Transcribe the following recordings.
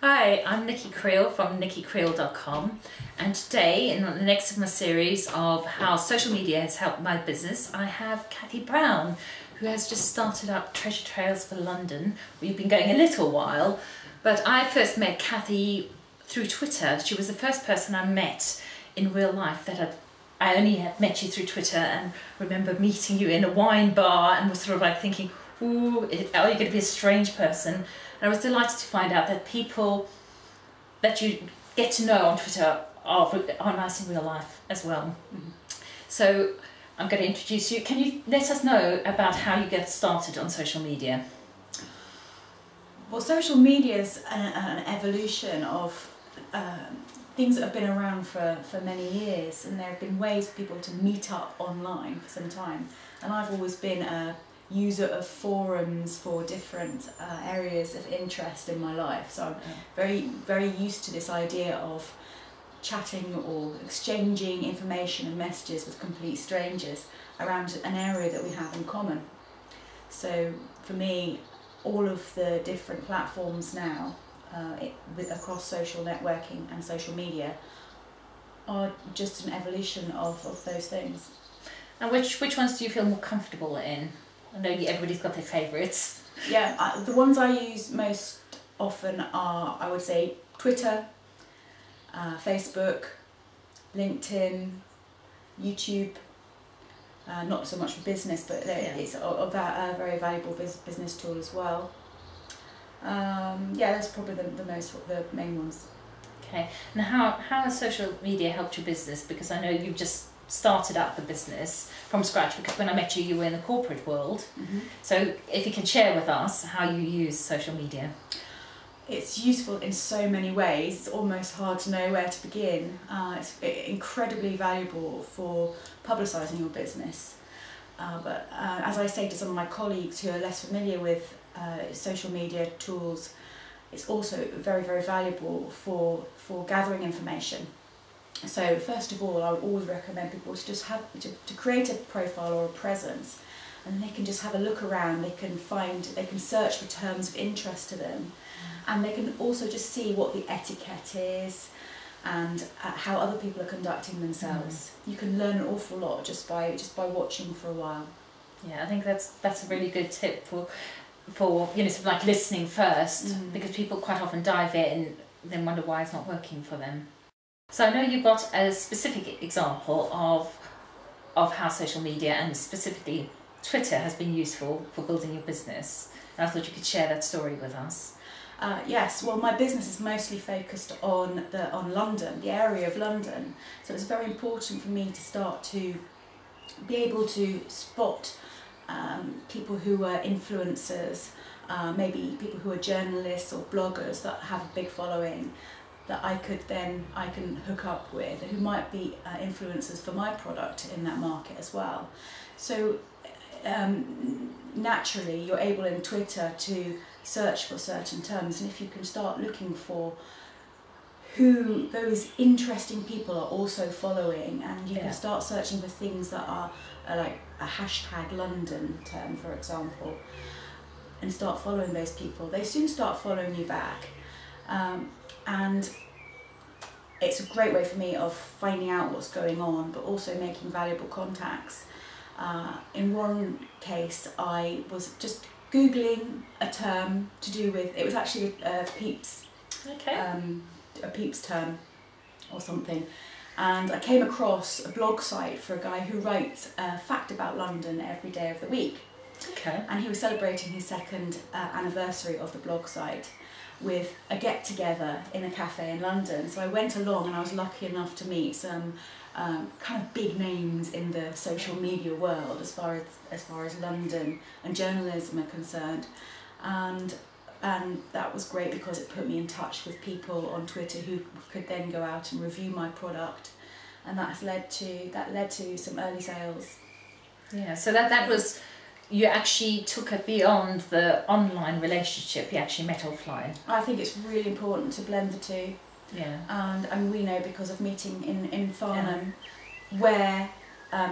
Hi, I'm Nicky Kriel from nickykriel.com, and today in the next of my series of how social media has helped my business, I have Cathy Brown, who has just started up Treasure Trails for London. We've been going a little while, but I first met Cathy through Twitter. She was the first person I met in real life that I only had met you through Twitter, and remember meeting you in a wine bar and was sort of like thinking, ooh, are you going to be a strange person? And I was delighted to find out that people that you get to know on Twitter are nice in real life as well. Mm-hmm. So I'm going to introduce you. Can you let us know about how you get started on social media? Well, social media is an evolution of things that have been around for many years, and there have been ways for people to meet up online for some time. And I've always been a user of forums for different areas of interest in my life, so I'm very used to this idea of chatting or exchanging information and messages with complete strangers around an area that we have in common. So for me, all of the different platforms now across social networking and social media are just an evolution of those things. And which ones do you feel more comfortable in? I know everybody's got their favourites. Yeah, the ones I use most often are, I would say, Twitter, Facebook, LinkedIn, YouTube. Not so much for business, but it's a very valuable business tool as well. Yeah, that's probably the main ones. Okay. Now, how has social media helped your business? Because I know you've just started up the business from scratch, because when I met you, you were in the corporate world. Mm-hmm. So if you can share with us how you use social media. It's useful in so many ways, it's almost hard to know where to begin. It's incredibly valuable for publicising your business. But as I say to some of my colleagues who are less familiar with social media tools, it's also very valuable for gathering information. So first of all, I would always recommend people to just to create a profile or a presence, and they can just have a look around. They can search for terms of interest to them, and they can also just see what the etiquette is and how other people are conducting themselves. You can learn an awful lot just by watching for a while. Yeah, I think that's a really good tip for sort of like listening first, because people quite often dive in, then wonder why it's not working for them. So I know you've got a specific example of how social media and specifically Twitter has been useful for building your business, and I thought you could share that story with us. Yes, well, my business is mostly focused on London, the area of London, so it's very important for me to start to be able to spot people who are influencers, maybe people who are journalists or bloggers that have a big following, that I can hook up with, who might be influencers for my product in that market as well. So naturally you're able in Twitter to search for certain terms, and if you can start looking for who those interesting people are also following, and you can start searching for things that are like a hashtag London term, for example, and start following those people, they soon start following you back. And it's a great way for me of finding out what's going on, but also making valuable contacts. In one case, I was just Googling a term to do with, it was actually a Peeps, a Peeps term or something, and I came across a blog site for a guy who writes a fact about London every day of the week. Okay. And he was celebrating his second anniversary of the blog site with a get-together in a cafe in London. So I went along, and I was lucky enough to meet some kind of big names in the social media world as far as London and journalism are concerned, and that was great because it put me in touch with people on Twitter who could then go out and review my product, and that led to some early sales. Yeah, so that was, you actually took it beyond the online relationship, you actually met offline. I think it's really important to blend the two. Yeah. And we know, because of meeting in Farnham, where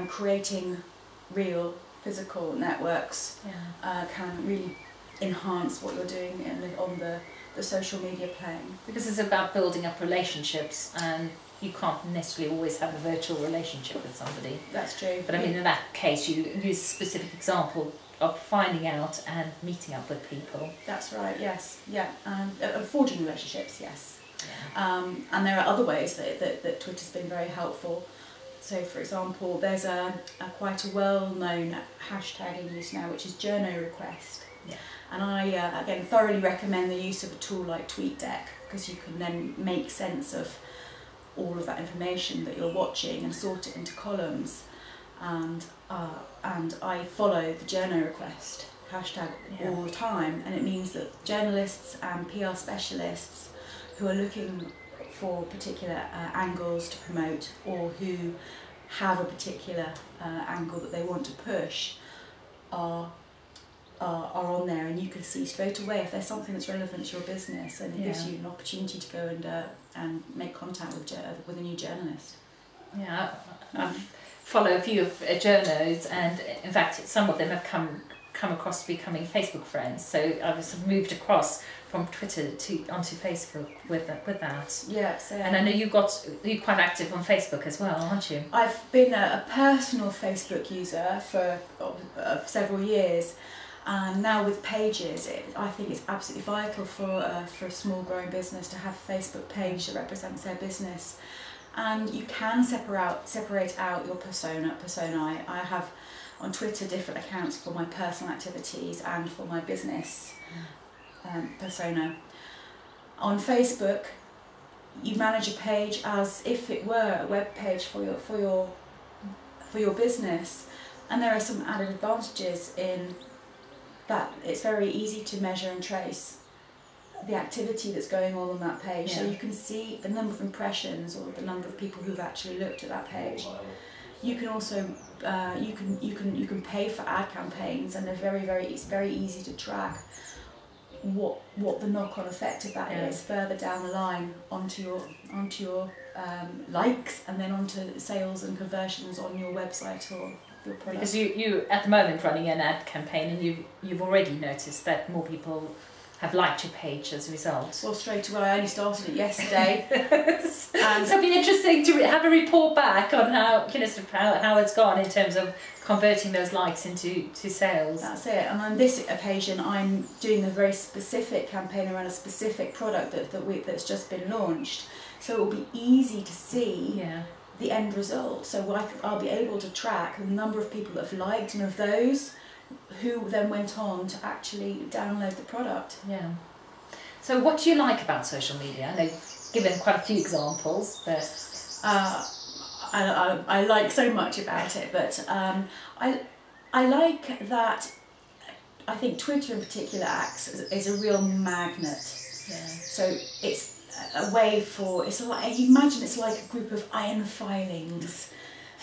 creating real physical networks can really enhance what you're doing on the social media plane. Because it's about building up relationships, and you can't necessarily always have a virtual relationship with somebody. That's true. But I mean, in that case, you use a specific example of finding out and meeting up with people. That's right, yes. Yeah, forging relationships, yes. Yeah. And there are other ways that Twitter's been very helpful. So, for example, there's a quite a well-known hashtag in use now, which is journo request. Yeah. And I, again, thoroughly recommend the use of a tool like TweetDeck, because you can then make sense of all of that information that you're watching and sort it into columns. And I follow the journo request hashtag all the time, and it means that journalists and PR specialists who are looking for particular angles to promote, or who have a particular angle that they want to push, are on there, and you can see straight away if there's something that's relevant to your business, and it gives you an opportunity to go and make contact with a new journalist. Yeah, I follow a few of journos, and in fact some of them have come across to becoming Facebook friends. So I was moved across from Twitter onto Facebook with that. Yeah, so, and I know you're quite active on Facebook as well, aren't you? I've been a personal Facebook user for several years. And now with pages, I think it's absolutely vital for a small growing business to have a Facebook page that represents their business. And you can separate out your personae. I have on Twitter different accounts for my personal activities and for my business persona. On Facebook, you manage a page as if it were a web page for your business, and there are some added advantages in that. It's very easy to measure and trace the activity that's going on that page, so you can see the number of impressions or the number of people who've actually looked at that page. You can also you can pay for ad campaigns, and it's very easy to track what the knock-on effect of that is further down the line onto your likes, and then onto sales and conversions on your website or your product. Because you at the moment running an ad campaign, and you've already noticed that more people have liked your page as a result. Well, straight away, I only started it yesterday. And so it'd be interesting to have a report back on how how it's gone in terms of converting those likes into sales. That's it. And on this occasion, I'm doing a very specific campaign around a specific product that's just been launched. So it will be easy to see the end result. So I'll be able to track the number of people that have liked, and of those who then went on to actually download the product. Yeah. So what do you like about social media? I know you've given quite a few examples, but I like so much about it, but I like that. I think Twitter in particular acts as a real magnet. Yeah. So it's a way for, it's like, you imagine it's like a group of iron filings,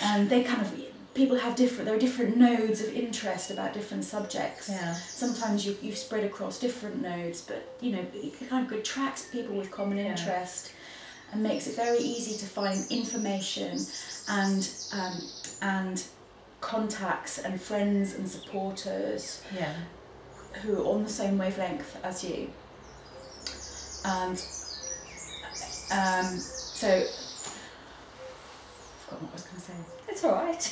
and they kind of, people have there are different nodes of interest about different subjects. Yeah. Sometimes you spread across different nodes, but it kind of attracts people with common interest, and makes it very easy to find information and contacts and friends and supporters who are on the same wavelength as you. And so I've forgotten what I was going to say. It's all right.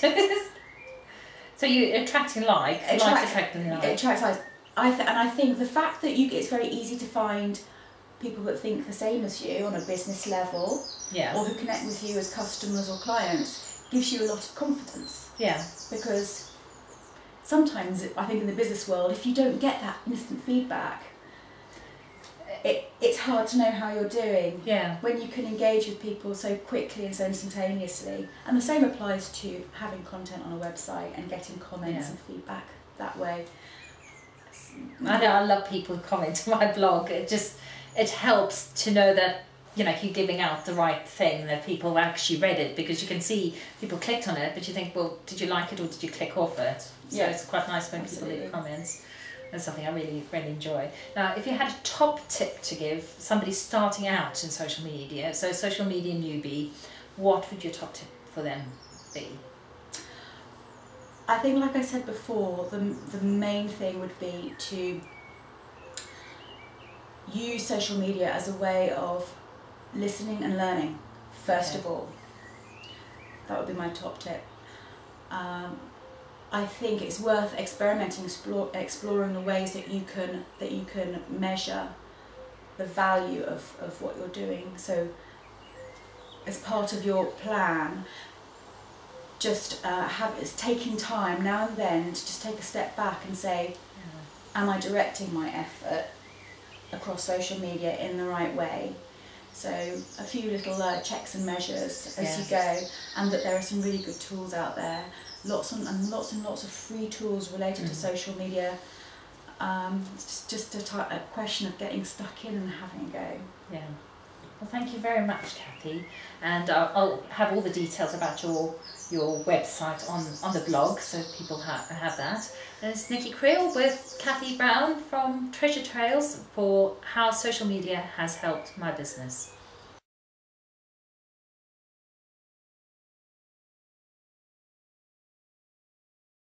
So you're attracting likes attracting likes. It attracts likes. And I think the fact that it's very easy to find people that think the same as you on a business level, or who connect with you as customers or clients, gives you a lot of confidence. Yeah. Because sometimes, I think in the business world, if you don't get that instant feedback, it's hard to know how you're doing. Yeah. When you can engage with people so quickly and so instantaneously. And the same applies to having content on a website and getting comments and feedback that way. I know, I love people who comment on my blog. It helps to know that you're giving out the right thing, that people have actually read it, because you can see people clicked on it, but you think, well, did you like it or did you click off it? So it's quite nice when people leave comments. That's something I really, really enjoy. Now, if you had a top tip to give somebody starting out in social media, so social media newbie, what would your top tip for them be? I think, like I said before, the main thing would be to use social media as a way of listening and learning, first of all. That would be my top tip. I think it's worth experimenting, exploring the ways that you can measure the value of what you're doing. So as part of your plan, just it's taking time now and then to just take a step back and say, am I directing my effort across social media in the right way? So a few little checks and measures as you go, and that there are some really good tools out there, lots and lots of free tools related to social media. It's just a question of getting stuck in and having a go. Yeah. Well, thank you very much, Kathy, and I'll have all the details about your website on the blog, so people have that. There's Nicky Kriel with Kathy Brown from Treasure Trails for how social media has helped my business.